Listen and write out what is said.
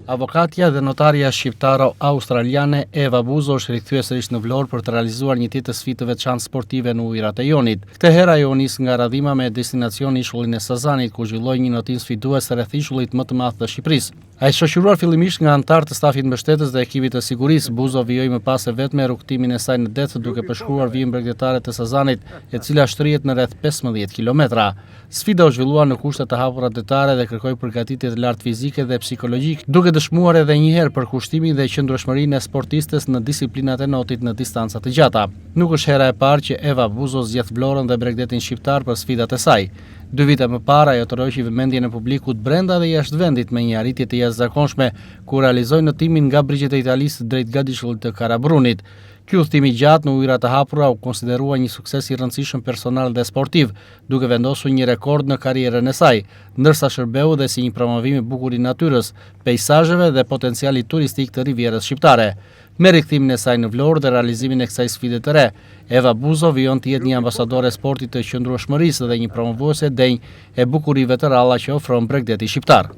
Avokatja dhe notaria shqiptaro-australiane Eva Buzo është rikthyer sërish në Vlorë për të realizuar një ditë të sfidë të veçantë sportive në ujërat e Jonit. Këtë herë ajo nis nga radhima me destinacioni ishullin e Sazanit, ku zhvilloi një notim sfidues rreth ishullit më të madh të Shqipërisë. Ai shoqëruar fillimisht nga anëtar të stafit mbështetës dhe ekipit të sigurisë, Buzo vijoi më pas vetëm rrugtimin e saj në det duke përshkruar vijën bregdetare të Sazanit, e cila shtrihet në rreth 15 kilometra. Sfida u zhvillua në kushte të hapura detare dhe kërkoi përgatitje të lartë fizike dhe psikologjike, duke dëshmuar edhe një herë përkushtimin dhe qëndrueshmërinë e sportistes në disiplinat e notit në distanca të gjata. Nuk është hera e parë që Eva Buzo zgjedh Vlorën dhe Bregdetin shqiptar për sfidat e saj. 2 vite më parë ajo tërheqi vëmendjen e publikut brenda dhe jashtë vendit me një arritje të jashtëzakonshme ku realizoi notimin nga brigjet e Italisë drejt gadishullit të Karabrunit. Ky udhtim i gjatë në ujëra të hapura u konsiderua një sukses i rëndësishëm personal dhe sportiv, duke vendosur një rekord në karrierën e saj, ndërsa shërbeu dhe si një promovim i bukur i natyrës, peizazheve dhe potencialit turistik të rivierës shqiptare. Me rikthimin e saj në Vlorë dhe realizimin e kësaj sfide të re, Eva Buzo vijon të jetë një ambasadore e sportit të qëndrueshmërisë dhe një promovuese denj e bukurive të ralla që ofron Bregdeti shqiptar.